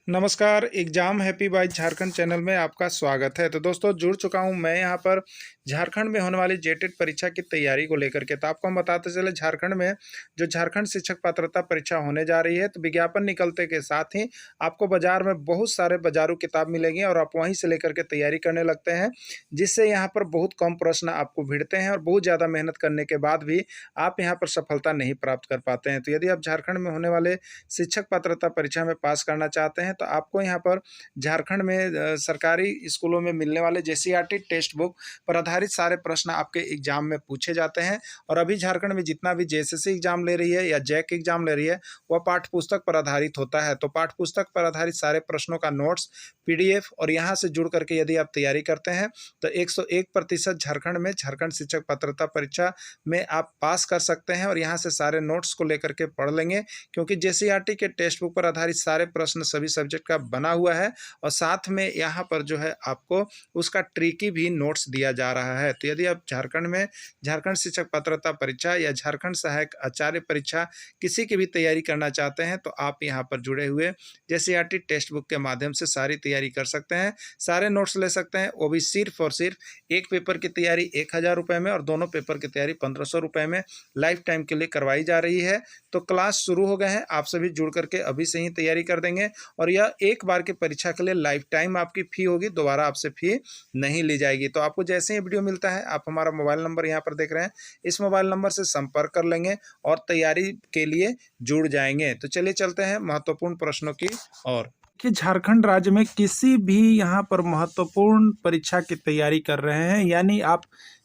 नमस्कार, exam happy by Jharkhand channel में आपका स्वागत है। तो दोस्तों जुड़ चुका हूं मैं यहाँ पर झारखंड में होने वाली जेटेट परीक्षा की तैयारी को लेकर के। तो आपको हम बताते चले झारखंड में जो झारखंड शिक्षक पात्रता परीक्षा होने जा रही है, तो विज्ञापन निकलते के साथ ही आपको बाजार में बहुत सारे बाजारू किताब मिलेंगी और आप वहीं से लेकर के तैयारी करने लगते हैं, जिससे यहाँ पर बहुत कम प्रश्न आपको भिड़ते हैं और बहुत ज़्यादा मेहनत करने के बाद भी आप यहाँ पर सफलता नहीं प्राप्त कर पाते हैं। तो यदि आप झारखंड में होने वाले शिक्षक पात्रता परीक्षा में पास करना चाहते हैं, तो आपको यहाँ पर झारखंड में सरकारी स्कूलों में मिलने वाले जेसीईआरटी टेक्स्ट बुक पर आधारित सारे प्रश्न आपके एग्जाम में पूछे जाते हैं। और अभी झारखंड में जितना भी जेएसएससी एग्जाम ले रही है या जैक एग्जाम ले रही है, वह पाठ्य पुस्तक पर आधारित होता है। तो पाठ्य पुस्तक पर आधारित सारे प्रश्नों का नोट्स, पीडीएफ और यहाँ से जुड़ करके यदि आप तैयारी करते हैं तो 101% झारखंड में झारखंड शिक्षक पात्रता परीक्षा में आप पास कर सकते हैं। और यहाँ से सारे नोट्स को लेकर के पढ़ लेंगे, क्योंकि जेसीईआरटी के टेक्स्ट बुक पर आधारित सारे प्रश्न सभी सब्जेक्ट का बना हुआ है और साथ में यहाँ पर जो है आपको उसका ट्रिकी भी नोट्स दिया जा रहा है। तो यदि आप झारखंड में झारखंड शिक्षक पात्रता परीक्षा या झारखंड सहायक आचार्य परीक्षा किसी की भी तैयारी करना चाहते हैं, तो आप यहाँ पर जुड़े हुए जेसीईआरटी टेक्स्ट बुक के माध्यम से सारी तैयारी कर सकते हैं, सारे नोट्स ले सकते हैं। वो भी सिर्फ और सिर्फ एक पेपर की तैयारी 1000 रुपये में और दोनों पेपर की तैयारी 1500 रुपये में लाइफ टाइम के लिए करवाई जा रही है। तो क्लास शुरू हो गए हैं, आप सभी जुड़ करके अभी से ही तैयारी कर देंगे और यह एक बार की परीक्षा के लिए लाइफ टाइम आपकी फी होगी, दोबारा आपसे फी नहीं ली जाएगी। तो आपको जैसे ही वीडियो मिलता है, आप हमारा मोबाइल नंबर यहाँ पर देख रहे हैं, इस मोबाइल नंबर से संपर्क कर लेंगे और तैयारी के लिए जुड़ जाएंगे। तो चलिए चलते हैं महत्वपूर्ण प्रश्नों की ओर। कि झारखंड राज्य में किसी भी यहाँ पर महत्वपूर्ण परीक्षा की तैयारी कर रहे हैं, यानी आप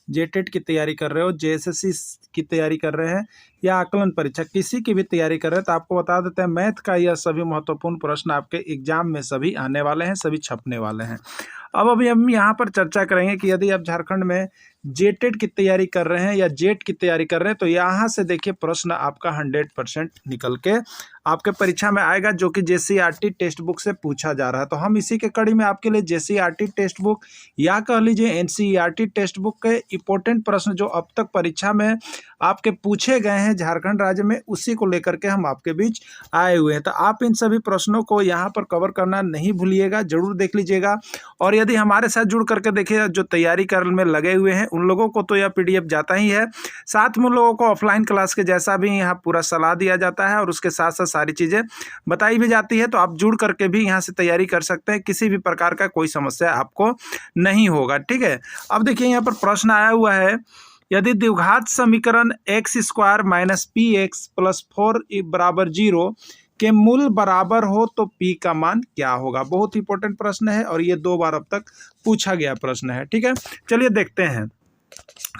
जेटेट की तैयारी कर रहे हो, जेएसएससी की तैयारी कर रहे हैं या आकलन परीक्षा किसी की भी तैयारी कर रहे हैं, तो आपको बता देते हैं मैथ का यह सभी महत्वपूर्ण प्रश्न आपके एग्जाम में सभी आने वाले हैं, सभी छपने वाले हैं। अब अभी हम यहाँ पर चर्चा करेंगे कि यदि आप झारखंड में जेटेट की तैयारी कर रहे हैं या जेट की तैयारी कर रहे हैं, तो यहाँ से देखिए प्रश्न आपका 100% निकल के आपके परीक्षा में आएगा, जो कि जेसीईआरटी टेक्स्ट बुक से पूछा जा रहा है। तो हम इसी के कड़ी में आपके लिए जेसीईआरटी टेक्स्ट बुक या कह लीजिए एनसीईआरटी टेक्स्ट बुक के इंपॉर्टेंट प्रश्न जो अब तक परीक्षा में आपके पूछे गए हैं झारखंड राज्य में, उसी को लेकर के हम आपके बीच आए हुए हैं। तो आप इन सभी प्रश्नों को यहाँ पर कवर करना नहीं भूलिएगा, जरूर देख लीजिएगा। और यदि हमारे साथ जुड़ करके देखिए, जो तैयारी करने में लगे हुए हैं उन लोगों को तो यह पीडीएफ जाता ही है, साथ में उन लोगों को ऑफलाइन क्लास के जैसा भी यहाँ पूरा सलाह दिया जाता है और उसके साथ साथ सारी चीज़ें बताई भी जाती है। तो आप जुड़ करके भी यहाँ से तैयारी कर सकते हैं, किसी भी प्रकार का कोई समस्या आपको नहीं होगा। ठीक है, अब देखिए यहाँ पर प्रश्न आया हुआ है, यदि द्विघात समीकरण x square minus P X plus 4 बराबर 0 के मूल बराबर हो तो p का मान क्या होगा। बहुत इंपॉर्टेंट प्रश्न है और ये 2 बार अब तक पूछा गया प्रश्न है। ठीक है, चलिए देखते हैं।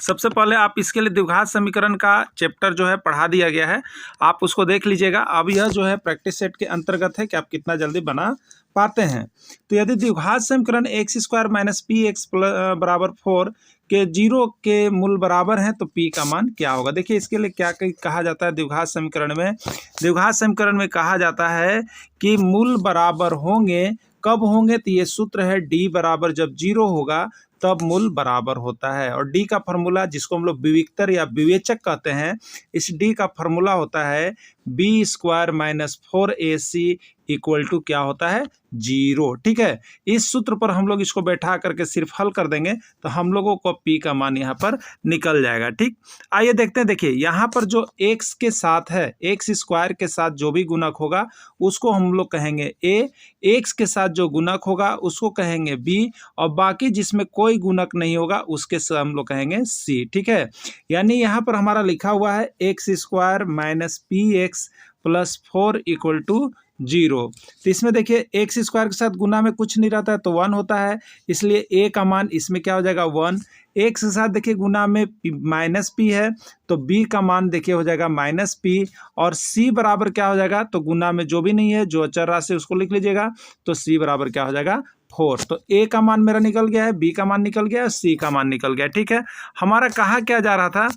सबसे पहले आप इसके लिए द्विघात समीकरण का चैप्टर जो है पढ़ा दिया गया है, आप उसको देख लीजिएगा। अब यह जो है प्रैक्टिस सेट के अंतर्गत है कि आप कितना जल्दी बना पाते हैं। तो यदि द्विघात समीकरण x square minus P x बराबर 4 के 0 के मूल बराबर हैं, तो p का मान क्या होगा। देखिए इसके लिए क्या कहा जाता है द्विघात समीकरण में। द्विघात समीकरण में कहा जाता है कि मूल बराबर होंगे, कब होंगे, तो ये सूत्र है d बराबर जब 0 होगा तब मूल बराबर होता है। और d का फॉर्मूला, जिसको हम लोग विविक्तर या विवेचक कहते हैं, इस d का फॉर्मूला होता है B square minus 4ac equal to क्या होता है 0। ठीक है, इस सूत्र पर हम लोग इसको बैठा करके सिर्फ हल कर देंगे तो हम लोगों को p का मान यहाँ पर निकल जाएगा। ठीक, आइए देखते हैं। देखिए यहाँ पर जो x के साथ है, एक्स स्क्वायर के साथ जो भी गुणक होगा उसको हम लोग कहेंगे a, x के साथ जो गुणक होगा उसको कहेंगे b, और बाकी जिसमें कोई गुणक नहीं होगा उसके साथ हम लोग कहेंगे c। ठीक है, यानी यहाँ पर हमारा लिखा हुआ है X square minus P X plus 4 equal to 0। तो इसमें देखिए एक्स स्क्वायर के साथ गुना में कुछ नहीं रहता है तो 1 होता है, इसलिए a का मान इसमें क्या हो जाएगा 1। एक्स के साथ देखिए गुना में माइनस पी है तो b का मान देखिए हो जाएगा माइनस पी, और c बराबर क्या हो जाएगा, तो गुना में जो भी नहीं है, जो अचर राशि उसको लिख लीजिएगा, तो c बराबर क्या हो जाएगा 4। तो a का मान मेरा निकल गया है, b का मान निकल गया है, c का मान निकल गया। ठीक है, हमारा कहा क्या जा रहा था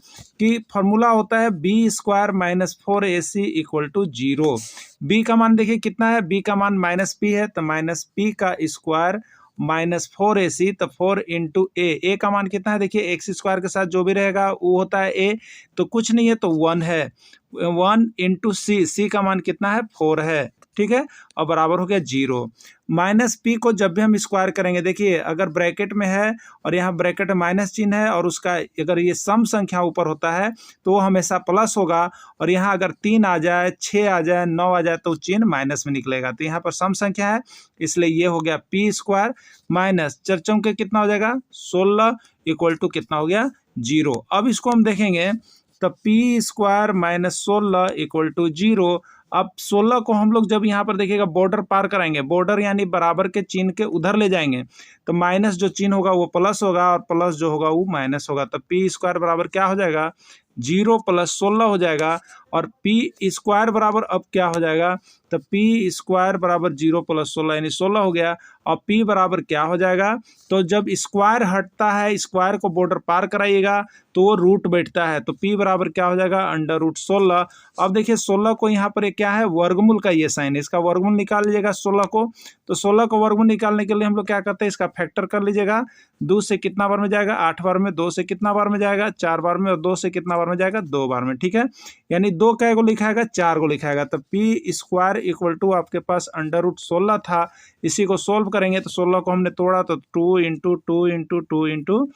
कि फॉर्मूला होता है b square minus 4ac equal to 0। b का मान देखिए कितना है, b का मान माइनस p है, तो माइनस p का स्क्वायर माइनस 4ac, तो 4 इंटू ए का मान कितना है, देखिए एक्स स्क्वायर के साथ जो भी रहेगा वो होता है a, तो कुछ नहीं है तो 1 है, 1 इंटू सी का मान कितना है 4 है। ठीक है, और बराबर हो गया 0। माइनस पी को जब भी हम स्क्वायर करेंगे, देखिए अगर ब्रैकेट में है और यहाँ ब्रैकेट में माइनस चिन्ह है और उसका अगर ये सम संख्या ऊपर होता है तो वो हमेशा प्लस होगा, और यहाँ अगर 3 आ जाए, 6 आ जाए, 9 आ जाए तो चिन्ह माइनस में निकलेगा। तो यहाँ पर सम संख्या है, इसलिए ये हो गया पी स्क्वायर माइनस 4 चौके कितना हो जाएगा 16 इक्वल टू कितना हो गया 0। अब इसको हम देखेंगे तो P square minus 16 equal to 0। अब 16 को हम लोग जब यहाँ पर देखिएगा बॉर्डर पार कराएंगे, बॉर्डर यानी बराबर के चिन्ह के उधर ले जाएंगे, तो माइनस जो चिन्ह होगा वो प्लस होगा और प्लस जो होगा वो माइनस होगा। तो पी स्क्वायर बराबर क्या हो जाएगा 0 + 16 हो जाएगा, और पी स्क्वायर बराबर अब क्या हो जाएगा, तो पी स्क्वायर बराबर 0 + 16 यानी 16 हो गया। और पी बराबर क्या हो जाएगा, तो जब स्क्वायर हटता है, स्क्वायर को बॉर्डर पार कराइएगा तो वो रूट बैठता है, तो पी बराबर क्या हो जाएगा √16। अब देखिए 16 को यहाँ पर क्या है वर्गमूल का ये साइन है, इसका वर्गमूल निकाल लीजिएगा 16 को। तो 16 को वर्गमूल निकालने के लिए हम लोग क्या करते हैं, इसका फैक्टर कर लीजिएगा। 2 से कितना बार में जाएगा 8 बार में, 2 से कितना बार में जाएगा 4 बार में, और 2 से कितना बार में जाएगा 2 बार में, ठीक है। यानी 2 कै को लिखाएगा 4 को लिखाएगा। तो पी स्क्वायर इक्वल टू आपके पास √16 था, इसी को सोल्व करेंगे तो 16 को हमने तोड़ा तो 2 × 2 × 2 ×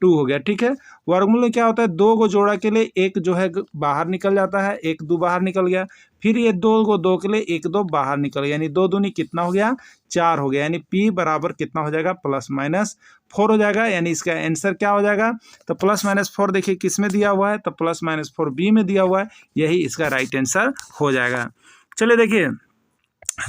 2 हो गया, ठीक है। वर्गमूल में क्या होता है 2 को जोड़ा के लिए 1 जो है बाहर निकल जाता है, 1 2 बाहर निकल गया, फिर ये 2 को 2 के लिए 1 2 बाहर निकल गया, यानी 2 दूनी कितना हो गया 4 हो गया, यानी पी बराबर कितना हो जाएगा ±4 हो जाएगा। यानी इसका आंसर क्या हो जाएगा, तो +-4 देखिए किस में दिया हुआ है, तो +-4 बी में दिया हुआ है, यही इसका राइट आंसर हो जाएगा। चलिए देखिए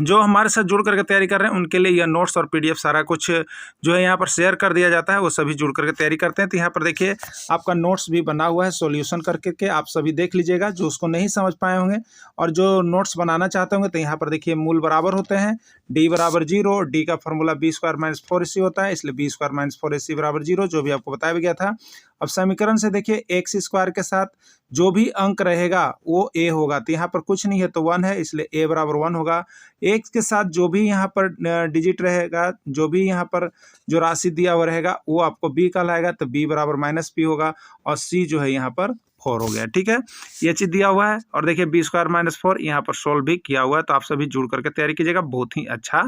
जो हमारे साथ जुड़ करके तैयारी कर रहे हैं उनके लिए यह नोट्स और पीडीएफ सारा कुछ जो है यहाँ पर शेयर कर दिया जाता है, वो सभी जुड़ करके तैयारी करते हैं। तो यहाँ पर देखिए आपका नोट्स भी बना हुआ है सॉल्यूशन करके के, आप सभी देख लीजिएगा जो उसको नहीं समझ पाए होंगे, और जो नोट्स बनाना चाहते होंगे तो यहाँ पर देखिए मूल बराबर होते हैं, डी बराबर 0, डी का फॉर्मूला b² - 4ac होता है, इसलिए b² - 4ac बराबर 0, जो भी आपको बताया गया था। अब समीकरण से देखिए x² के साथ जो भी अंक रहेगा वो a होगा, तो यहाँ पर कुछ नहीं है तो 1 है, इसलिए a बराबर 1 होगा। x के साथ जो भी यहाँ पर डिजिट रहेगा, जो भी यहाँ पर जो राशि दिया हुआ रहेगा वो आपको b कहलाएगा, तो b बराबर -p होगा, और c जो है यहाँ पर 4 हो गया, ठीक है। ये चीज़ दिया हुआ है, और देखिए b² - 4 यहाँ पर सोल्व भी किया हुआ है, तो आप सभी जुड़ करके तैयारी कीजिएगा, बहुत ही अच्छा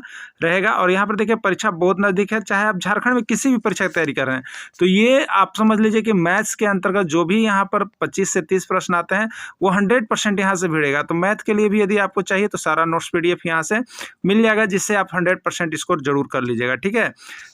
रहेगा। और यहाँ पर देखिए परीक्षा बहुत नज़दीक है, चाहे आप झारखंड में किसी भी परीक्षा की तैयारी कर रहे हैं तो ये आप समझ लीजिए कि मैथ्स के अंतर्गत जो भी यहाँ पर 25 से 30 प्रश्न आते हैं वो 100% यहाँ से भिड़ेगा। तो मैथ के लिए भी यदि आपको चाहिए तो सारा नोट्स PDF यहाँ से मिल जाएगा, जिससे आप 100% स्कोर जरूर कर लीजिएगा, ठीक है।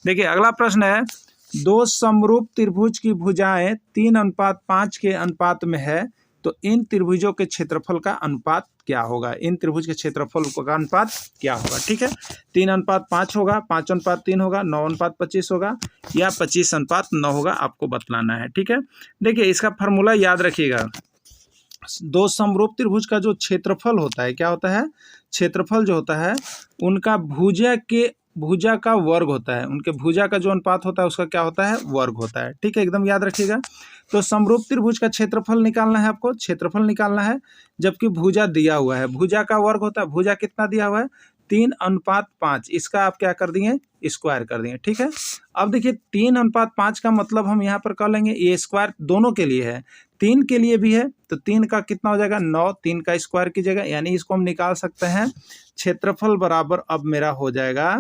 देखिए अगला प्रश्न है, 2 समरूप त्रिभुज की भुजाएं 3:5 के अनुपात में है, तो इन त्रिभुजों के क्षेत्रफल का अनुपात क्या होगा, इन त्रिभुज के क्षेत्रफल का अनुपात क्या होगा, ठीक है। 3:5 होगा, 5:3 होगा, 9:25 होगा, या 25:9 होगा, आपको बतलाना है, ठीक है। देखिए इसका फार्मूला याद रखिएगा, 2 समरूप त्रिभुज का जो क्षेत्रफल होता है क्या होता है, क्षेत्रफल जो होता है उनका भुजा का वर्ग होता है, उनके भुजा का जो अनुपात होता है उसका क्या होता है वर्ग होता है, ठीक है, एकदम याद रखिएगा। तो समरूप त्रिभुज का क्षेत्रफल निकालना है, आपको क्षेत्रफल निकालना है, जबकि भुजा दिया हुआ है, भुजा का वर्ग होता है, भुजा कितना दिया हुआ है 3:5, इसका आप क्या कर दिए स्क्वायर कर दिए, ठीक है। अब देखिए 3:5 का मतलब हम यहाँ पर कर लेंगे, ये स्क्वायर दोनों के लिए है, 3 के लिए भी है, तो 3 का कितना हो जाएगा 9, 3 का स्क्वायर कीजिएगा, यानी इसको हम निकाल सकते हैं क्षेत्रफल बराबर अब मेरा हो जाएगा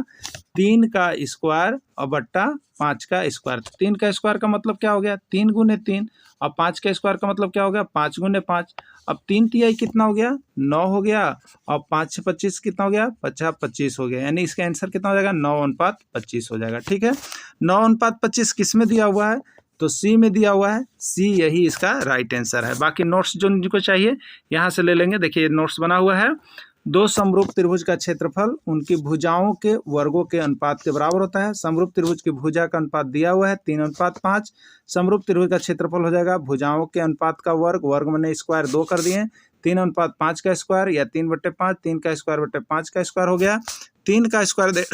3 का स्क्वायर और बट्टा 5 का स्क्वायर। 3 का स्क्वायर का मतलब क्या हो गया 3 × 3, और 5 का स्क्वायर का मतलब क्या हो गया 5 × 5। अब 3 तिहाई कितना हो गया 9 हो गया, और 5 से 25 कितना हो गया 25 हो गया, यानी इसका आंसर कितना हो जाएगा 9:25 हो जाएगा, ठीक है। 9:25 किस में दिया हुआ है, तो सी में दिया हुआ है, सी यही इसका राइट आंसर है। बाकी नोट्स जो जिनको चाहिए यहाँ से ले लेंगे। देखिए नोट्स बना हुआ है, 2 समरूप त्रिभुज का क्षेत्रफल उनकी भुजाओं के वर्गों के अनुपात के बराबर होता है। समरूप त्रिभुज की भुजा का अनुपात दिया हुआ है 3:5, समरूप त्रिभुज का क्षेत्रफल हो जाएगा भुजाओं के अनुपात का वर्ग, वर्ग मैंने स्क्वायर 2 कर दिए, 3:5 का स्क्वायर या 3/5, 3 का स्क्वायर बटे 5 का स्क्वायर हो गया, 3 का स्क्वायर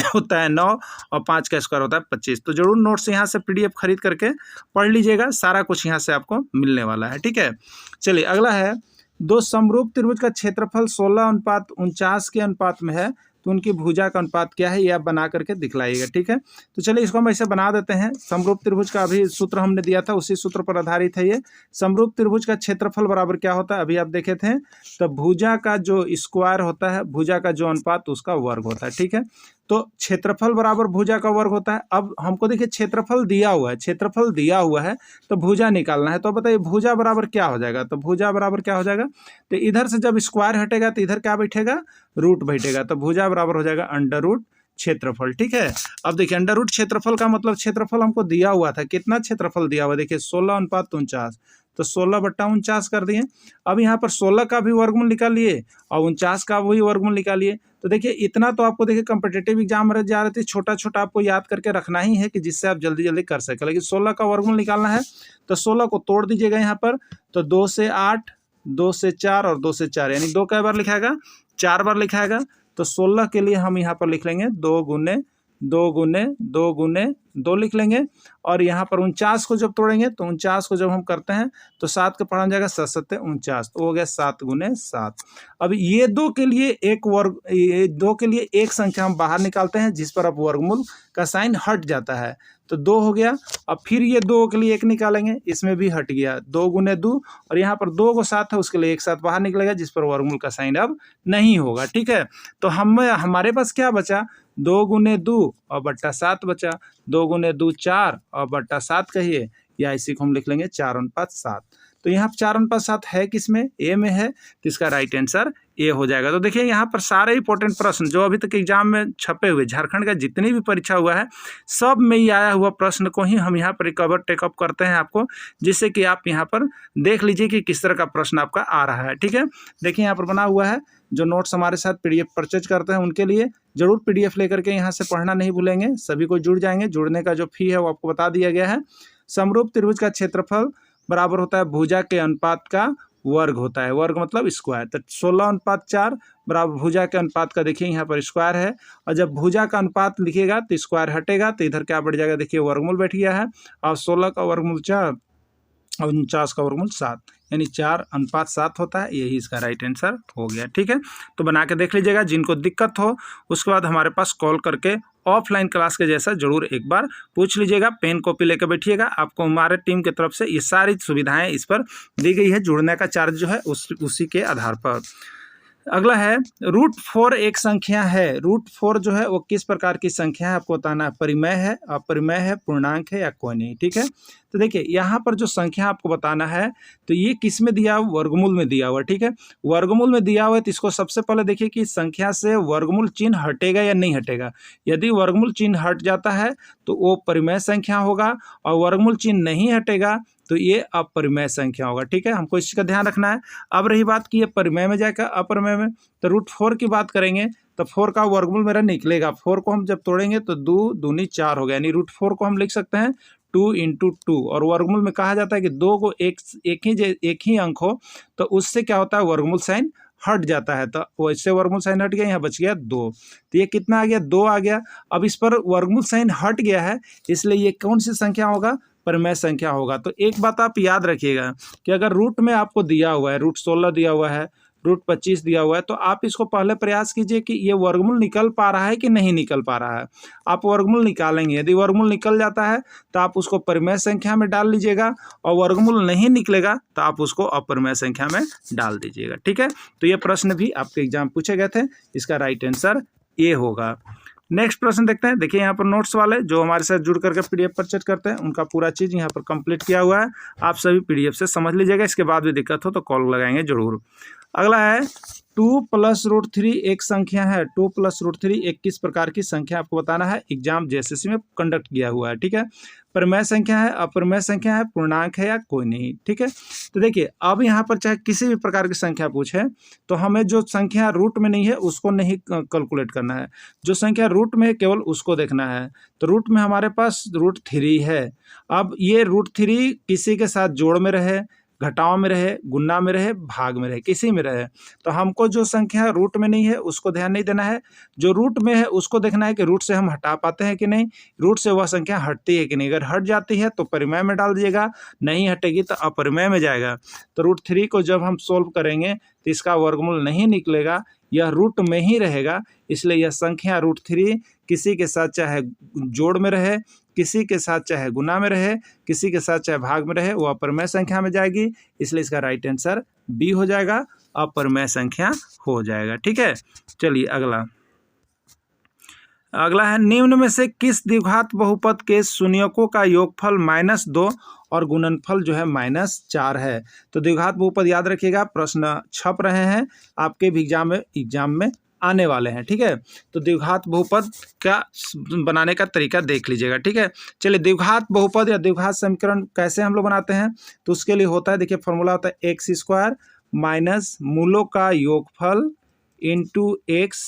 होता है 9 और 5 का स्क्वायर होता है 25। तो जरूर नोट्स यहाँ से PDF खरीद करके पढ़ लीजिएगा, सारा कुछ यहाँ से आपको मिलने वाला है, ठीक है। चलिए अगला है, 2 समरूप त्रिभुज का क्षेत्रफल 16:49 के अनुपात में है, तो उनकी भुजा का अनुपात क्या है ये आप बना करके दिखलाइएगा। ठीक है, तो चलिए इसको हम ऐसे बना देते हैं। समरूप त्रिभुज का अभी सूत्र हमने दिया था, उसी सूत्र पर आधारित है ये। समरूप त्रिभुज का क्षेत्रफल बराबर क्या होता है, अभी आप देखे थे, तो भुजा का जो स्क्वायर होता है, भुजा का जो अनुपात उसका वर्ग होता है। ठीक है, तो क्षेत्रफल बराबर भुजा का वर्ग होता है। अब हमको देखिए क्षेत्रफल दिया हुआ है, क्षेत्रफल दिया हुआ है तो भुजा निकालना है। तो बताइए भुजा बराबर क्या हो जाएगा, तो भुजा बराबर क्या हो जाएगा, तो इधर से जब स्क्वायर हटेगा तो इधर क्या बैठेगा, रूट बैठेगा, तो भुजा बराबर हो जाएगा अंडर रूट क्षेत्रफल। ठीक है, अब देखिए अंडर रूट क्षेत्रफल का मतलब क्षेत्रफल हमको दिया हुआ था, कितना क्षेत्रफल दिया हुआ, देखिए 16:49, तो 16/49 कर दिए। अब यहाँ पर 16 का भी वर्गमूल निकालिए और 49 का भी वर्गमूल निकालिए। तो देखिए इतना तो आपको देखिए कम्पिटेटिव एग्जाम में जा रहे थे, छोटा छोटा आपको याद करके रखना ही है कि जिससे आप जल्दी जल्दी कर सकें। लेकिन 16 का वर्गमूल निकालना है तो 16 को तोड़ दीजिएगा यहाँ पर, तो 2 से 8, 2 से 4 और 2 से 4, यानी 2 कई बार लिखाएगा, 4 बार लिखाएगा। तो 16 के लिए हम यहाँ पर लिख लेंगे 2 गुने 2 गुने 2 गुने 2 लिख लेंगे। और यहाँ पर 49 को जब तोड़ेंगे तो 49 को जब हम करते हैं तो 7 का पढ़ा जाएगा, 7 7 49, तो हो गया 7 गुने 7। अब ये 2 के लिए एक वर्ग, ये 2 के लिए एक संख्या हम बाहर निकालते हैं जिस पर अब वर्गमूल का साइन हट जाता है, तो 2 हो गया। अब फिर ये 2 के लिए एक निकालेंगे, इसमें भी हट गया, 2 गुने 2, और यहाँ पर 2 को 7 है उसके लिए एक साथ बाहर निकलेगा जिस पर वर्गमूल का साइन अब नहीं होगा। ठीक है, तो हमारे पास क्या बचा, 2 गुने 2 और बट्टा 7 बचा, 2 गुने 2 4 और बट्टा 7 कहिए, या इसी को हम लिख लेंगे 4:7। तो यहाँ 4:7 है किसमें, ए में है, तो इसका राइट आंसर ए हो जाएगा। तो देखिए यहाँ पर सारे इंपॉर्टेंट प्रश्न जो अभी तक एग्जाम में छपे हुए, झारखंड का जितनी भी परीक्षा हुआ है सब में ही आया हुआ प्रश्न को ही हम यहाँ पर रिकवर टेकअप करते हैं आपको, जिससे कि आप यहाँ पर देख लीजिए कि किस तरह का प्रश्न आपका आ रहा है। ठीक है, देखिए यहाँ पर बना हुआ है, जो नोट्स हमारे साथ PDF परचेज करते हैं उनके लिए जरूर PDF लेकर के यहाँ से पढ़ना नहीं भूलेंगे, सभी को जुड़ जाएंगे। जुड़ने का जो फी है वो आपको बता दिया गया है। समरूप त्रिभुज का क्षेत्रफल बराबर होता है भुजा के अनुपात का वर्ग होता है, वर्ग मतलब स्क्वायर, तो 16:4 बराबर भुजा के अनुपात का, देखिए यहाँ पर स्क्वायर है, और जब भुजा का अनुपात लिखिएगा तो स्क्वायर हटेगा तो इधर क्या बढ़ जाएगा, देखिए वर्गमूल बैठ गया है, और 16 का वर्गमूल 4 और 49 का वर्गमूल 7, यानी 4:7 होता है, यही इसका राइट आंसर हो गया। ठीक है, तो बना के देख लीजिएगा, जिनको दिक्कत हो उसके बाद हमारे पास कॉल करके ऑफलाइन क्लास के जैसा जरूर एक बार पूछ लीजिएगा, पेन कॉपी लेकर बैठिएगा, आपको हमारे टीम की तरफ से ये सारी सुविधाएं इस पर दी गई है। जुड़ने का चार्ज जो है उसी के आधार पर। अगला है √4 एक संख्या है, √4 जो है वो किस प्रकार की संख्या है आपको बताना है, परिमेय है, अपरिमेय है, पूर्णांक है या कोई नहीं। ठीक है, तो देखिए यहाँ पर जो संख्या आपको बताना है तो ये किस में दिया हुआ, वर्गमूल में दिया हुआ। ठीक है, वर्गमूल में दिया हुआ है तो इसको सबसे पहले देखिए कि संख्या से वर्गमूल चिन्ह हटेगा या नहीं हटेगा। यदि वर्गमूल चिन्ह हट जाता है तो वो परिमेय संख्या होगा, और वर्गमूल चिन्ह नहीं हटेगा तो ये अपरिमेय संख्या होगा। ठीक है, हमको इस चीज़ का ध्यान रखना है। अब रही बात कि ये परिमेय में जाएगा अपरिमेय में, तो √4 की बात करेंगे तो 4 का वर्गमूल मेरा निकलेगा, 4 को हम जब तोड़ेंगे तो 2 दूनी 4 हो गया, यानी √4 को हम लिख सकते हैं 2 × 2, और वर्गमूल में कहा जाता है कि 2 को एक ही अंक हो तो उससे क्या होता है, वर्गमूल साइन हट जाता है, तो वैसे वर्गमूल साइन हट गया, यहाँ बच गया 2, तो ये कितना आ गया, 2 आ गया। अब इस पर वर्गमूल साइन हट गया है, इसलिए ये कौन सी संख्या होगा, परिमेय संख्या होगा। तो एक बात आप याद रखिएगा कि अगर रूट में आपको दिया हुआ है, √16 दिया हुआ है, √25 दिया हुआ है, तो आप इसको पहले प्रयास कीजिए कि ये वर्गमूल निकल पा रहा है कि नहीं निकल पा रहा है। आप वर्गमूल निकालेंगे, यदि वर्गमूल निकल जाता है तो आप उसको परिमेय संख्या में डाल लीजिएगा, और वर्गमूल नहीं निकलेगा तो आप उसको अपरिमेय संख्या में डाल दीजिएगा। ठीक है, तो ये प्रश्न भी आपके एग्जाम पूछे गए थे, इसका राइट आंसर ए होगा। नेक्स्ट प्रश्न देखते हैं। देखिए यहाँ पर नोट्स वाले जो हमारे साथ जुड़ करके PDF परचेज करते हैं उनका पूरा चीज़ यहाँ पर कंप्लीट किया हुआ है, आप सभी PDF से समझ लीजिएगा। इसके बाद भी दिक्कत हो तो कॉल लगाएंगे जरूर। अगला है 2 + √3 एक संख्या है, 2 + √3 एक किस प्रकार की संख्या आपको बताना है, एग्जाम JSSC में कंडक्ट किया हुआ है। ठीक है, परिमेय संख्या है, अपरिमेय संख्या है, पूर्णांक है या कोई नहीं। ठीक है, तो देखिए अब यहाँ पर चाहे किसी भी प्रकार की संख्या पूछे तो हमें जो संख्या रूट में नहीं है उसको नहीं कैलकुलेट करना है, जो संख्या रूट में है केवल उसको देखना है। तो रूट में हमारे पास √3 है। अब ये √3 किसी के साथ जोड़ में रहे, घटाव में रहे, गुना में रहे, भाग में रहे, किसी में रहे, तो हमको जो संख्या रूट में नहीं है उसको ध्यान नहीं देना है, जो रूट में है उसको देखना है कि रूट से हम हटा पाते हैं कि नहीं, रूट से वह संख्या हटती है कि नहीं। अगर हट जाती है तो परिमेय में डाल दीजिएगा, नहीं हटेगी तो अपरिमेय में जाएगा। तो √3 को जब हम सोल्व करेंगे तो इसका वर्गमूल नहीं निकलेगा, यह रूट में ही रहेगा, इसलिए यह संख्या √3 किसी के साथ चाहे जोड़ में रहे, किसी के साथ चाहे गुना में रहे, किसी के साथ चाहे भाग में रहे, वो अपरिमेय संख्या में जाएगी, इसलिए इसका राइट आंसर बी हो जाएगा, अपरिमेय संख्या हो जाएगा। ठीक है, चलिए अगला है निम्न में से किस द्विघात बहुपद के शून्यकों का योगफल -2 और गुणनफल जो है -4 है। तो द्विघात बहुपद याद रखिएगा, प्रश्न छप रहे हैं आपके भी एग्जाम में आने वाले हैं। ठीक है, तो द्विघात बहुपद का बनाने का तरीका देख लीजिएगा। ठीक है, चलिए द्विघात बहुपद या द्विघात समीकरण कैसे हम लोग बनाते हैं, तो उसके लिए होता है, देखिए फॉर्मूला होता है x² माइनस मूलों का योगफल इंटू x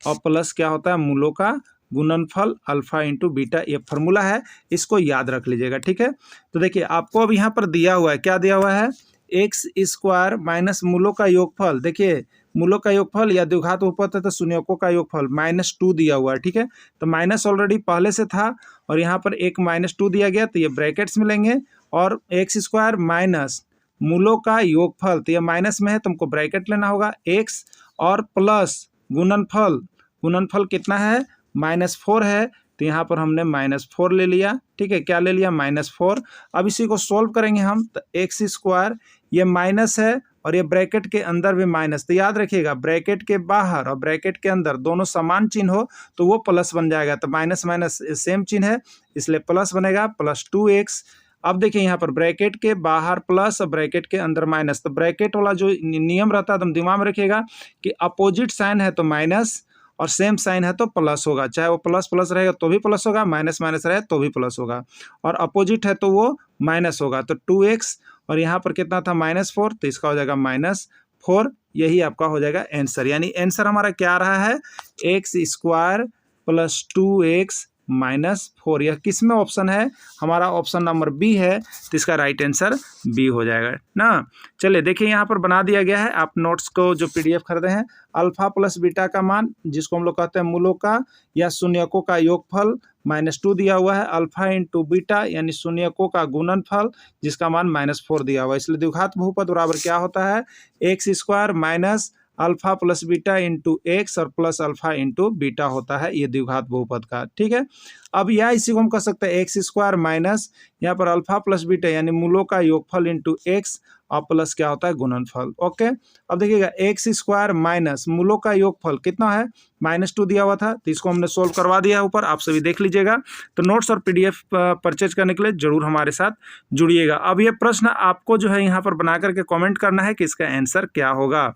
और प्लस क्या होता है मूलों का गुणनफल अल्फा इंटू बीटा, ये फॉर्मूला है, इसको याद रख लीजिएगा। ठीक है, तो देखिए आपको अब यहाँ पर दिया हुआ है, क्या दिया हुआ है, x² माइनस मूलों का योगफल, देखिए मूलों का योगफल या द्विघात बहुपद है तो शून्यकों का योगफल -2 दिया हुआ है। ठीक है, तो माइनस ऑलरेडी पहले से था और यहाँ पर एक -2 दिया गया, तो ये ब्रैकेट्स में लेंगे और x² माइनस मूलों का योगफल, तो ये माइनस में है तो हमको ब्रैकेट लेना होगा, x और प्लस गुणनफल कितना है, -4 है, तो यहाँ पर हमने -4 ले लिया। ठीक है, क्या ले लिया, -4। अब इसी को सोल्व करेंगे हम, तो x² ये माइनस है और ये ब्रैकेट के अंदर भी माइनस, तो याद रखिएगा ब्रैकेट के बाहर और ब्रैकेट के अंदर दोनों समान चिन्ह हो तो वो प्लस बन जाएगा, तो माइनस माइनस सेम चिन्ह है इसलिए प्लस बनेगा, +2x। अब देखिए यहाँ पर ब्रैकेट के बाहर प्लस और ब्रैकेट के अंदर माइनस, तो ब्रैकेट वाला जो नियम रहता है एकदम दिमाग में रखिएगा कि अपोजिट साइन है तो माइनस और सेम साइन है तो प्लस होगा, चाहे वो प्लस प्लस रहेगा तो भी प्लस होगा, माइनस माइनस रहे तो भी प्लस होगा, और अपोजिट है तो वो माइनस होगा, तो 2x और यहाँ पर कितना था -4, तो इसका हो जाएगा -4, यही आपका हो जाएगा आंसर। यानी आंसर हमारा क्या आ रहा है, x² + 2x -4। यह किस में ऑप्शन है, हमारा ऑप्शन नंबर बी है, तो इसका राइट आंसर बी हो जाएगा ना। चलिए देखिए यहाँ पर बना दिया गया है, आप नोट्स को जो PDF खरीदे हैं, अल्फा प्लस बीटा का मान जिसको हम लोग कहते हैं मूलों का या शून्यकों का योगफल -2 दिया हुआ है, अल्फा इंटू बीटा यानी शून्यकों का गुणनफल जिसका मान -4 दिया हुआ है, इसलिए द्विघात बहुपद बराबर क्या होता है, x² minus alpha plus beta into x और प्लस अल्फा इंटू बीटा होता है ये द्विघात बहुपद का। ठीक है, अब यह इसी को हम कह सकते हैं x² माइनस यहाँ पर अल्फा प्लस बीटा यानी मूलों का योगफल इंटू एक्स और प्लस क्या होता है गुणनफल। ओके, अब देखिएगा x² माइनस मूलों का योगफल कितना है, -2 दिया हुआ था, तो इसको हमने सोल्व करवा दिया है ऊपर, आप सभी देख लीजिएगा। तो नोट्स और PDF परचेज करने के लिए जरूर हमारे साथ जुड़िएगा। अब ये प्रश्न आपको जो है यहाँ पर बना करके कॉमेंट करना है कि इसका आंसर क्या होगा।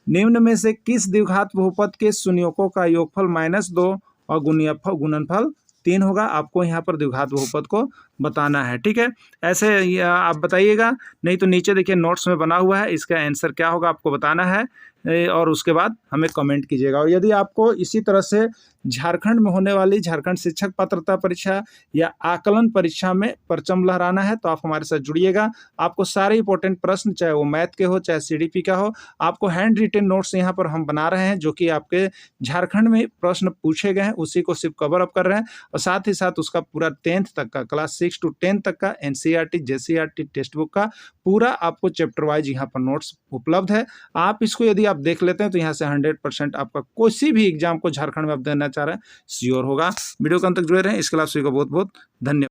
निम्न में से किस द्विघात बहुपद के शून्यकों का योगफल -2 और गुणनफल 3 होगा, आपको यहाँ पर द्विघात बहुपद को बताना है। ठीक है, ऐसे आप बताइएगा, नहीं तो नीचे देखिए नोट्स में बना हुआ है, इसका आंसर क्या होगा आपको बताना है और उसके बाद हमें कमेंट कीजिएगा। और यदि आपको इसी तरह से झारखंड में होने वाली झारखंड शिक्षक पात्रता परीक्षा या आकलन परीक्षा में परचम लहराना है तो आप हमारे साथ जुड़िएगा। आपको सारे इंपॉर्टेंट प्रश्न, चाहे वो मैथ के हो चाहे CDP का हो, आपको हैंड रिटेन नोट्स यहाँ पर हम बना रहे हैं जो कि आपके झारखंड में प्रश्न पूछे गए हैं उसी को सिर्फ कवर अप कर रहे हैं, और साथ ही साथ उसका पूरा 10th तक का क्लास 6 to 10 तक का NCERT JCERT टेक्स्ट बुक का पूरा आपको चैप्टर वाइज यहाँ पर नोट्स उपलब्ध है। आप इसको यदि आप देख लेते हैं तो यहाँ से 100% आपका कोई भी एग्जाम को झारखंड में आप देना चाह रहे हैं श्योर होगा। वीडियो को अंत तक जुड़े रहें, इसके लिए आप सभी को बहुत बहुत धन्यवाद।